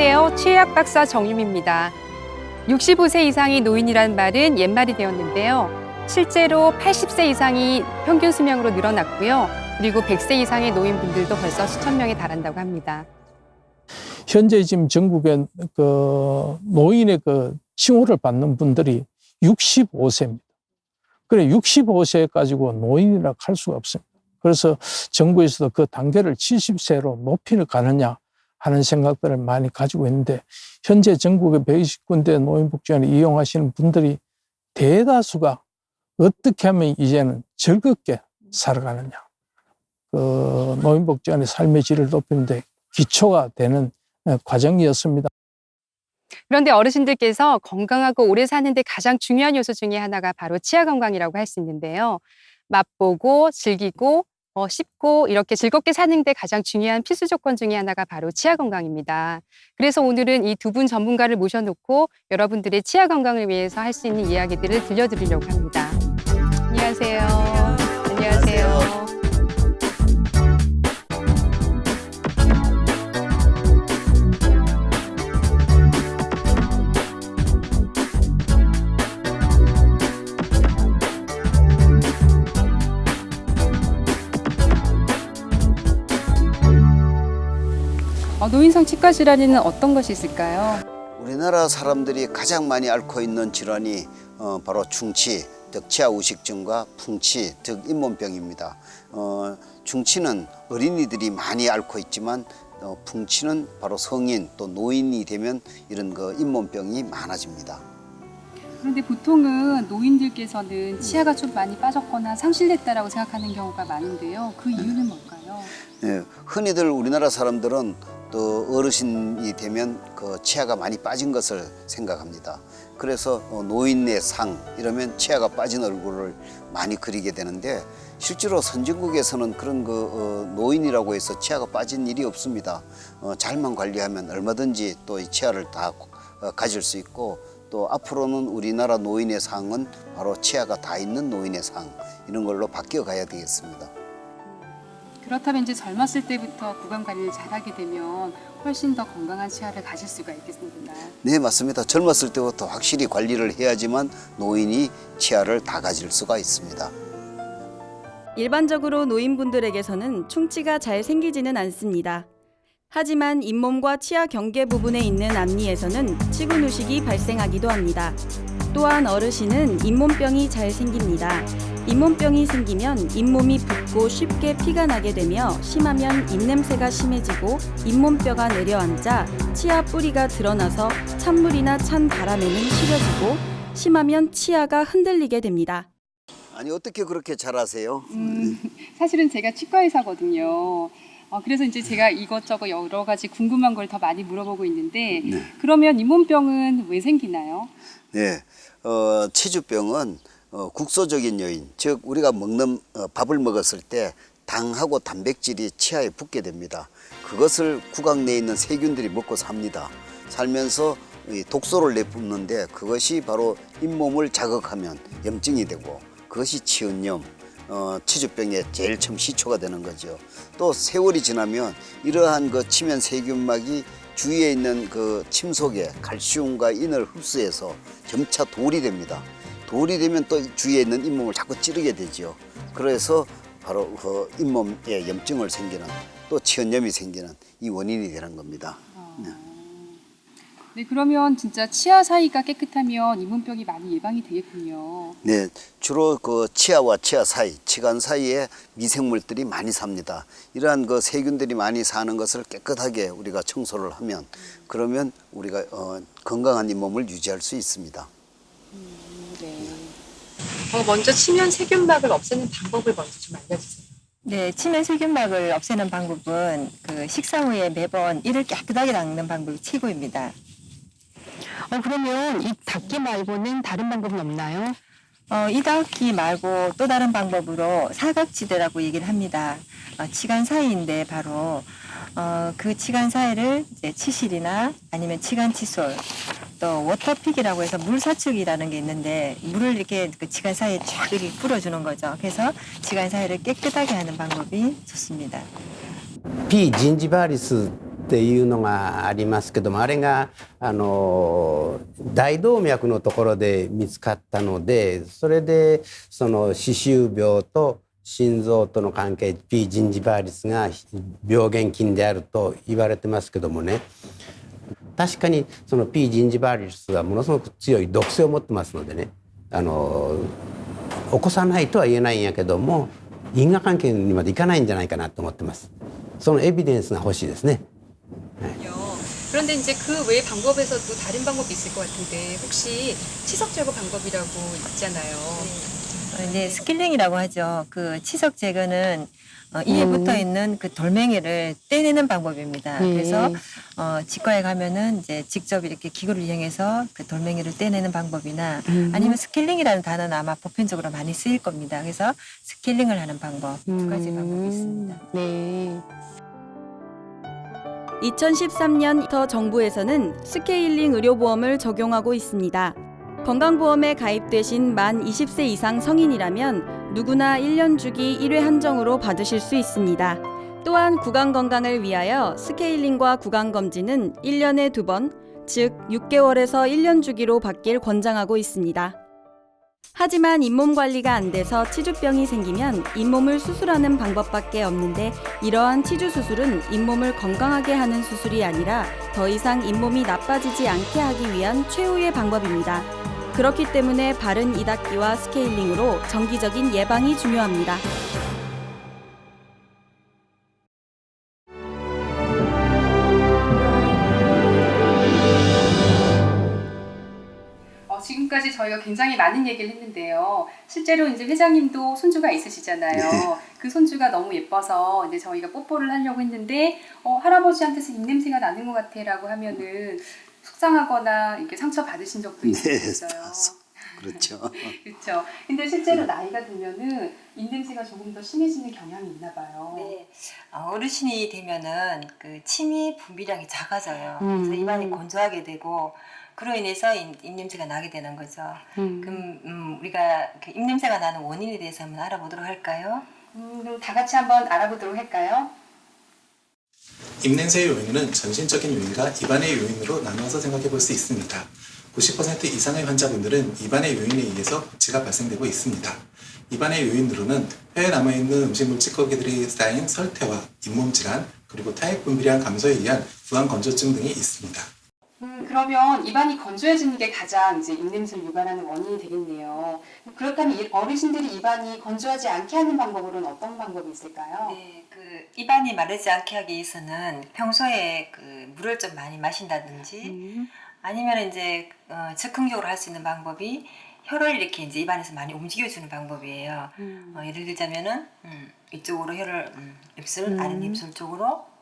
안녕하세요. 취해약 박사 정유미입니다. 65세 이상이 노인이란 말은 옛말이 되었는데요. 실제로 80세 이상이 평균 수명으로 늘어났고요. 그리고 100세 이상의 노인분들도 벌써 수천 명에 달한다고 합니다. 현재 지금 전국에 노인의 칭호를 받는 분들이 65세입니다. 그래 65세 가지고 노인이라 할 수가 없습니다. 그래서 정부에서도 그 단계를 70세로 높이는 가느냐 하는 생각들을 많이 가지고 있는데 현재 전국의 120군데 노인복지관을 이용하시는 분들이 대다수가 어떻게 하면 이제는 즐겁게 살아가느냐. 노인복지관의 삶의 질을 높이는데 기초가 되는 과정이었습니다. 그런데 어르신들께서 건강하고 오래 사는데 가장 중요한 요소 중에 하나가 바로 치아 건강이라고 할 수 있는데요. 맛보고 즐기고 씹고 이렇게 즐겁게 사는 데 가장 중요한 필수 조건 중에 하나가 바로 치아 건강입니다. 그래서 오늘은 이 두 분 전문가를 모셔놓고 여러분들의 치아 건강을 위해서 할 수 있는 이야기들을 들려드리려고 합니다. 안녕하세요. 안녕하세요. 노인성 치과 질환에는 어떤 것이 있을까요? 우리나라 사람들이 가장 많이 앓고 있는 질환이 바로 충치, 즉 치아우식증과 풍치, 즉 잇몸병입니다. 충치는 어린이들이 많이 앓고 있지만 풍치는 바로 성인 또 노인이 되면 이런 잇몸병이 많아집니다. 그런데 보통은 노인들께서는 치아가 좀 많이 빠졌거나 상실됐다라고 생각하는 경우가 많은데요. 그 이유는 뭘까요? 네, 흔히들 우리나라 사람들은 또 어르신이 되면 치아가 많이 빠진 것을 생각합니다. 그래서 노인의 상 이러면 치아가 빠진 얼굴을 많이 그리게 되는데 실제로 선진국에서는 그런 노인이라고 해서 치아가 빠진 일이 없습니다. 잘만 관리하면 얼마든지 또 이 치아를 다 가질 수 있고 또 앞으로는 우리나라 노인의 상은 바로 치아가 다 있는 노인의 상 이런 걸로 바뀌어 가야 되겠습니다. 그렇다면 이제 젊었을 때부터 구강 관리를 잘하게 되면 훨씬 더 건강한 치아를 가질 수가 있겠습니다. 네, 맞습니다. 젊었을 때부터 확실히 관리를 해야지만 노인이 치아를 다 가질 수가 있습니다. 일반적으로 노인분들에게서는 충치가 잘 생기지는 않습니다. 하지만 잇몸과 치아 경계 부분에 있는 앞니에서는 치구 누식이 발생하기도 합니다. 또한 어르신은 잇몸병이 잘 생깁니다. 잇몸병이 생기면 잇몸이 붓고 쉽게 피가 나게 되며 심하면 입냄새가 심해지고 잇몸뼈가 내려앉아 치아 뿌리가 드러나서 찬물이나 찬 바람에는 시려지고 심하면 치아가 흔들리게 됩니다. 아니 어떻게 그렇게 잘 아세요? 사실은 제가 치과의사거든요. 그래서 이제 제가 이것저것 여러 가지 궁금한 걸 더 많이 물어보고 있는데 네. 그러면 잇몸병은 왜 생기나요? 네, 치주병은 국소적인 요인, 즉 우리가 먹는 밥을 먹었을 때 당하고 단백질이 치아에 붙게 됩니다. 그것을 구강 내에 있는 세균들이 먹고 삽니다. 살면서 독소를 내뿜는데 그것이 바로 잇몸을 자극하면 염증이 되고 그것이 치은염, 치주병의 제일 처음 시초가 되는 거죠. 또 세월이 지나면 이러한 치면 세균막이 주위에 있는 침 속에 칼슘과 인을 흡수해서 점차 돌이 됩니다. 돌이 되면 또 주위에 있는 잇몸을 자꾸 찌르게 되죠. 그래서 바로 잇몸에 염증을 생기는 또 치은염이 생기는 이 원인이 되는 겁니다. 네, 그러면 진짜 치아 사이가 깨끗하면 잇몸병이 많이 예방이 되겠군요. 네, 주로 치아와 치아 사이, 치관 사이에 미생물들이 많이 삽니다. 이러한 세균들이 많이 사는 것을 깨끗하게 우리가 청소를 하면 그러면 우리가 건강한 잇몸을 유지할 수 있습니다. 네. 먼저 치면 세균막을 없애는 방법을 먼저 좀 알려주세요. 네, 치면 세균막을 없애는 방법은 식사 후에 매번 이를 깨끗하게 닦는 방법이 최고입니다. 그러면 이 닦기 말고는 다른 방법은 없나요? 이 닦기 말고 또 다른 방법으로 사각지대라고 얘기를 합니다. 치간 사이인데 바로 그 치간 사이를 이제 치실이나 아니면 치간 칫솔 또 워터픽이라고 해서 물 사축이라는 게 있는데 물을 이렇게 그 치간 사이에 쫙 이렇게 뿌려주는 거죠. 그래서 치간 사이를 깨끗하게 하는 방법이 좋습니다. P. gingivalisっっていうのがありますけども、あれが大動脈のところで見つかったので、それでその歯周病と心臓との関係 P ジンジバーリスが病原菌であると言われてますけどもね、確かにその P ジンジバーリスはものすごく強い毒性を持ってますのでね、起こさないとは言えないんやけども、因果関係にまでいかないんじゃないかなと思ってます。そのエビデンスが欲しいですね。그런데 이제 그 외의 방법에서도 다른 방법이 있을 것 같은데 혹시 치석 제거 방법이라고 있잖아요. 네, 스킬링이라고 하죠. 그 치석 제거는 이에 붙어 있는 그 돌멩이를 떼내는 방법입니다. 그래서 치과에 가면은 이제 직접 이렇게 기구를 이용해서 그 돌멩이를 떼내는 방법이나 아니면 스킬링이라는 단어는 아마 보편적으로 많이 쓰일 겁니다. 그래서 스킬링을 하는 방법, 두 가지 방법이 있습니다. 네. 2013년부터 정부에서는 스케일링 의료보험을 적용하고 있습니다. 건강보험에 가입되신 만 20세 이상 성인이라면 누구나 1년 주기 1회 한정으로 받으실 수 있습니다. 또한 구강건강을 위하여 스케일링과 구강검진은 1년에 2번, 즉 6개월에서 1년 주기로 받길 권장하고 있습니다. 하지만 잇몸 관리가 안 돼서 치주병이 생기면 잇몸을 수술하는 방법밖에 없는데, 이러한 치주 수술은 잇몸을 건강하게 하는 수술이 아니라 더 이상 잇몸이 나빠지지 않게 하기 위한 최후의 방법입니다. 그렇기 때문에 바른 이닫기와 스케일링으로 정기적인 예방이 중요합니다. 지금까지 저희가 굉장히 많은 얘기를 했는데요. 실제로 이제 회장님도 손주가 있으시잖아요. 네. 그 손주가 너무 예뻐서 이제 저희가 뽀뽀를 하려고 했는데 할아버지한테서 입냄새가 나는 것 같아라고 하면은 속상하거나 이렇게 상처 받으신 적도 있으셨어요. 그렇죠. 그렇죠. 근데 실제로 나이가 들면은 입냄새가 조금 더 심해지는 경향이 있나 봐요. 네, 어르신이 되면은 그 침이 분비량이 작아져요. 그래서 입안이 건조하게 되고, 그로 인해서 입냄새가 나게 되는 거죠. 그럼 우리가 그 입냄새가 나는 원인에 대해서 한번 알아보도록 할까요? 그럼 다 같이 한번 알아보도록 할까요? 입냄새의 요인은 전신적인 요인과 입안의 요인으로 나누어서 생각해 볼 수 있습니다. 90% 이상의 환자분들은 입안의 요인에 의해서 구취가 발생되고 있습니다. 입안의 요인으로는 폐에 남아있는 음식물 찌꺼기들이 쌓인 설태와 잇몸 질환, 그리고 타액 분비량 감소에 의한 구강 건조증 등이 있습니다. 그러면 입안이 건조해지는 게 가장 이제 입냄새를 유발하는 원인이 되겠네요. 그렇다면 어르신들이 입안이 건조하지 않게 하는 방법으로는 어떤 방법이 있을까요? 네, 그 입안이 마르지 않게 하기 위해서는 평소에 그 물을 좀 많이 마신다든지, 아니면 이제 즉흥적으로 할 수 있는 방법이 혀를 이렇게 이제 입안에서 많이 움직여주는 방법이에요. 예를 들자면은 이쪽으로 혀를 입술, 아랫입술 쪽으로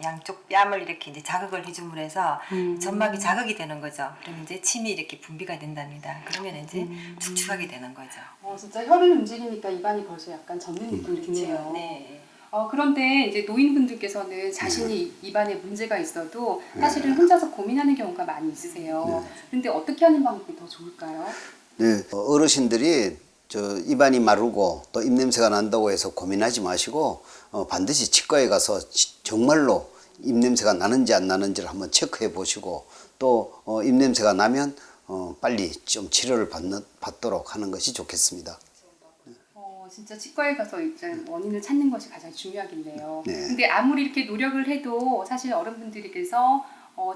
양쪽 뺨을 이렇게 이제 자극을 해줌으로 해서 점막이 자극이 되는 거죠. 그러면 이제 침이 이렇게 분비가 된답니다. 그러면 이제 축축하게 되는 거죠. 진짜 혀를 움직이니까 입안이 벌써 약간 젖는 느낌이 드네요. 네. 그런데 이제 노인분들께서는 자신이 입안에 문제가 있어도 사실은 혼자서 고민하는 경우가 많이 있으세요. 그런데 어떻게 하는 방법이 더 좋을까요? 네, 어르신들이 입안이 마르고 또 입냄새가 난다고 해서 고민하지 마시고 반드시 치과에 가서 정말로 입냄새가 나는지 안 나는지를 한번 체크해 보시고, 또 입냄새가 나면 빨리 좀 치료를 받도록 하는 것이 좋겠습니다. 진짜 치과에 가서 이제 원인을 찾는 것이 가장 중요하겠네요. 네. 근데 아무리 이렇게 노력을 해도 사실 어른분들께서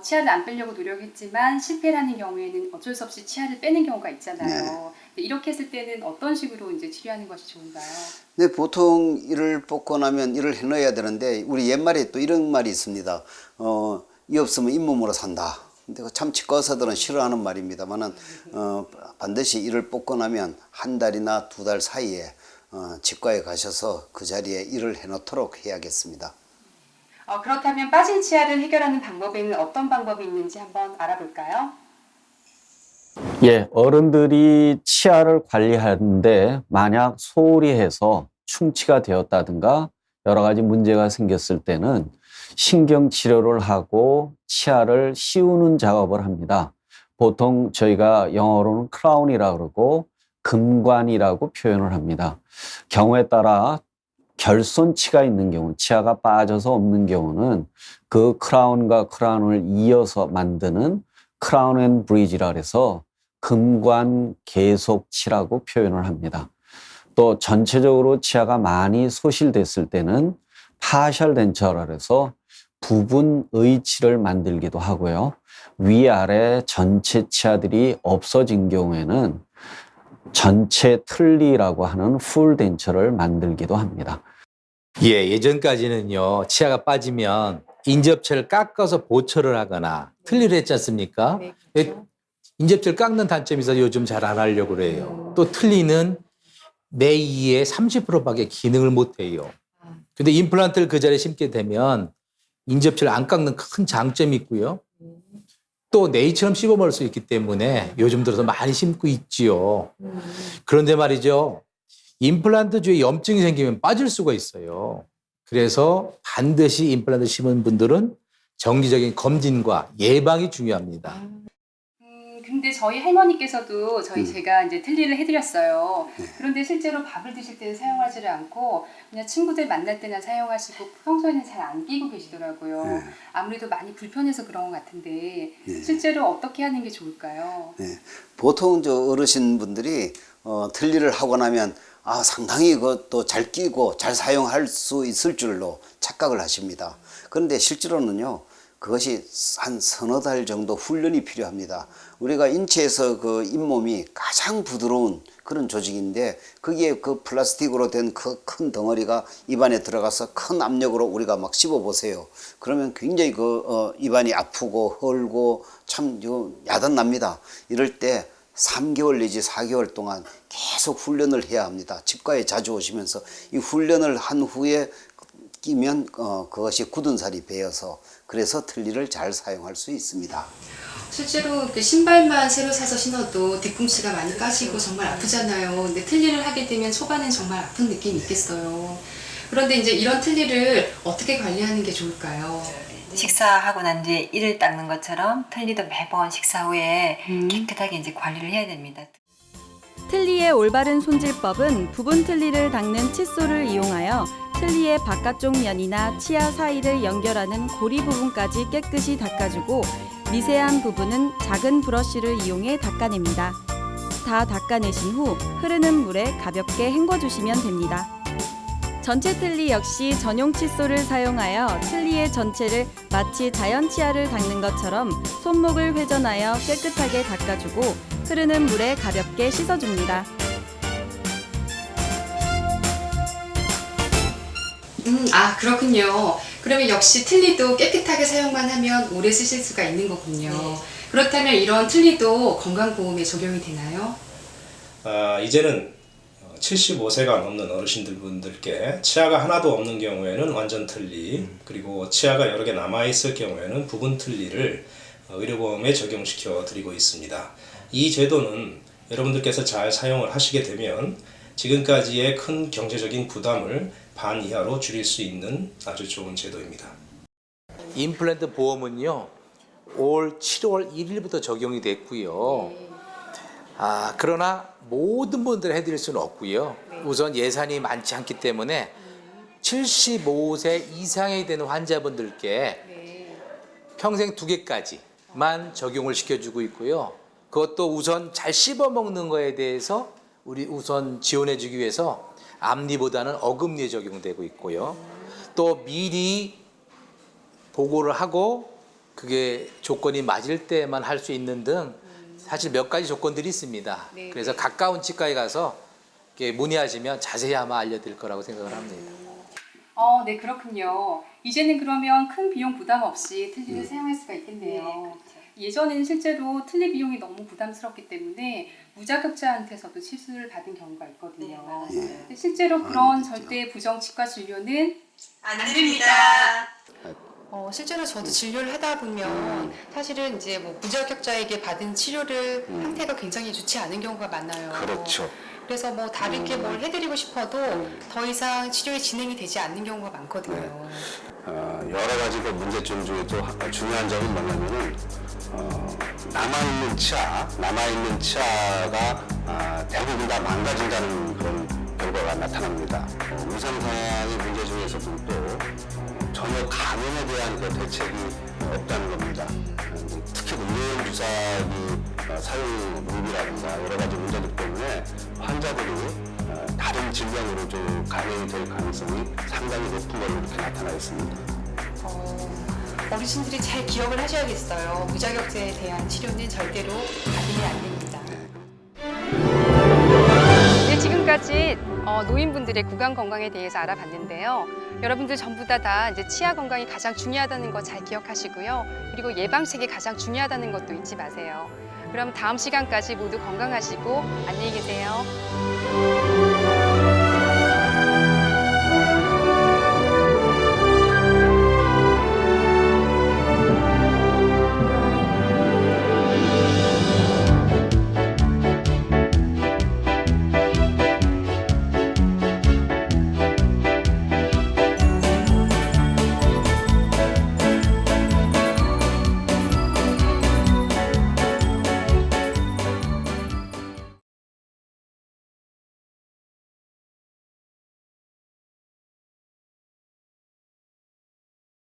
치아를 안 빼려고 노력했지만 실패라는 경우에는 어쩔 수 없이 치아를 빼는 경우가 있잖아요. 네. 이렇게 했을 때는 어떤 식으로 이제 치료하는 것이 좋은가요? 네, 보통 이를 뽑고 나면 이를 해넣어야 되는데, 우리 옛말에 또 이런 말이 있습니다. 이 없으면 잇몸으로 산다. 근데 참 치과 의사들은 싫어하는 말입니다만은 반드시 이를 뽑고 나면 한 달이나 2달 사이에 치과에 가셔서 그 자리에 이를 해놓도록 해야겠습니다. 그렇다면 빠진 치아를 해결하는 방법에는 어떤 방법이 있는지 한번 알아볼까요? 예, 어른들이 치아를 관리하는데 만약 소홀히 해서 충치가 되었다든가 여러 가지 문제가 생겼을 때는 신경치료를 하고 치아를 씌우는 작업을 합니다. 보통 저희가 영어로는 크라운이라고 그러고 금관이라고 표현을 합니다. 경우에 따라 결손치가 있는 경우, 치아가 빠져서 없는 경우는 그 크라운과 크라운을 이어서 만드는 크라운 앤 브리지라 그래서 금관 계속치라고 표현을 합니다. 또 전체적으로 치아가 많이 소실됐을 때는 파셜 덴처라 그래서 부분의 치를 만들기도 하고요. 위아래 전체 치아들이 없어진 경우에는 전체 틀니라고 하는 풀 덴처를 만들기도 합니다. 예, 예전까지는요, 치아가 빠지면 인접체를 깎아서 보철을 하거나 틀니를 했지 않습니까? 네, 그렇죠. 인접체를 깎는 단점이 있어서 요즘 잘 안 하려고 그래요. 또 틀니는 내 이의 30%밖에 기능을 못 해요. 근데 임플란트를 그 자리에 심게 되면 인접체를 안 깎는 큰 장점이 있고요. 또 네이처럼 씹어 먹을 수 있기 때문에 요즘 들어서 많이 심고 있지요. 그런데 말이죠. 임플란트 주위에 염증이 생기면 빠질 수가 있어요. 그래서 반드시 임플란트 심은 분들은 정기적인 검진과 예방이 중요합니다. 근데 저희 할머니께서도 제가 이제 틀니를 해드렸어요. 그런데 실제로 밥을 드실 때는 사용하지를 않고 그냥 친구들 만날 때나 사용하시고 평소에는 잘 안 끼고 계시더라고요. 아무래도 많이 불편해서 그런 것 같은데 실제로 어떻게 하는 게 좋을까요? 보통 저 어르신분들이 틀니를 하고 나면 상당히 그것도 잘 끼고 잘 사용할 수 있을 줄로 착각을 하십니다. 그런데 실제로는요, 그것이 한 서너 달 정도 훈련이 필요합니다. 우리가 인체에서 그 잇몸이 가장 부드러운 그런 조직인데 거기에 그 플라스틱으로 된 그 큰 덩어리가 입안에 들어가서 큰 압력으로 우리가 막 씹어 보세요. 그러면 굉장히 입안이 아프고 헐고 참 야단납니다. 이럴 때 3개월 내지 4개월 동안 계속 훈련을 해야 합니다. 치과에 자주 오시면서 이 훈련을 한 후에 끼면 그것이 굳은 살이 배어서 그래서 틀니를 잘 사용할 수 있습니다. 실제로 신발만 새로 사서 신어도 뒤꿈치가 많이 까지고 정말 아프잖아요. 근데 틀니를 하게 되면 초반엔 정말 아픈 느낌이 있겠어요. 그런데 이제 이런 틀니를 어떻게 관리하는 게 좋을까요? 식사하고 난 뒤에 이를 닦는 것처럼 틀니도 매번 식사 후에 깨끗하게 이제 관리를 해야 됩니다. 틀니의 올바른 손질법은 부분 틀니를 닦는 칫솔을 이용하여 틀니의 바깥쪽 면이나 치아 사이를 연결하는 고리 부분까지 깨끗이 닦아주고 미세한 부분은 작은 브러쉬를 이용해 닦아냅니다. 다 닦아내신 후 흐르는 물에 가볍게 헹궈주시면 됩니다. 전체 틀니 역시 전용 칫솔을 사용하여 틀니의 전체를 마치 자연 치아를 닦는 것처럼 손목을 회전하여 깨끗하게 닦아주고 흐르는 물에 가볍게 씻어줍니다. 그렇군요. 그러면 역시 틀니도 깨끗하게 사용만 하면 오래 쓰실 수가 있는 거군요. 그렇다면 이런 틀니도 건강보험에 적용이 되나요? 이제는 75세가 넘는 어르신들분들께 치아가 하나도 없는 경우에는 완전 틀니, 그리고 치아가 여러 개 남아있을 경우에는 부분 틀니를 의료보험에 적용시켜 드리고 있습니다. 이 제도는 여러분들께서 잘 사용을 하시게 되면 지금까지의 큰 경제적인 부담을 반 이하로 줄일 수 있는 아주 좋은 제도입니다. 임플란트 보험은요, 올 7월 1일부터 적용이 됐고요. 그러나 모든 분들 해드릴 수는 없고요. 우선 예산이 많지 않기 때문에 75세 이상이 되는 환자분들께 평생 2개까지만 적용을 시켜주고 있고요. 그것도 우선 잘 씹어먹는 거에 대해서 우리 우선 지원해주기 위해서 앞니보다는 어금니에 적용되고 있고요. 또 미리 보고를 하고 그게 조건이 맞을 때만 할 수 있는 등 사실 몇 가지 조건들이 있습니다. 그래서 가까운 치과에 가서 문의하시면 자세히 아마 알려드릴 거라고 생각을 합니다. 네, 그렇군요. 이제는 그러면 큰 비용 부담 없이 틀니를 사용할 수가 있겠네요. 예전에는 실제로 틀니 비용이 너무 부담스럽기 때문에 무자격자한테서도 치수를 받은 경우가 있거든요. 근데 실제로 그런 절대 부정 치과 진료는 안 됩니다. 실제로 저도 진료를 하다 보면 사실은 이제 무자격자에게 받은 치료를 상태가 굉장히 좋지 않은 경우가 많아요. 그렇죠. 그래서 다르게 뭘 해드리고 싶어도 더 이상 치료에 진행이 되지 않는 경우가 많거든요. 여러 가지 그 문제점 중에도 중요한 점은 뭐냐면은 남아있는 치아가 대부분 다 망가진다는 그런 결과가 나타납니다. 위상상의 문제 중에서도 또 전혀 감염에 대한 그 대책이 없다는 겁니다. 특히 의료용 주사기 사용 룰이라든가 여러 가지 문제들 때문에 환자들이 다른 질병으로 좀 감염이 될 가능성이 상당히 높은 걸로 이렇게 나타나 있습니다. 어르신들이 잘 기억을 하셔야겠어요. 무자격제에 대한 치료는 절대로 받으면 안 됩니다. 네, 지금까지 노인분들의 구강 건강에 대해서 알아봤는데요. 여러분들 전부 다 이제 치아 건강이 가장 중요하다는 거 잘 기억하시고요. 그리고 예방책이 가장 중요하다는 것도 잊지 마세요. 그럼 다음 시간까지 모두 건강하시고 안녕히 계세요.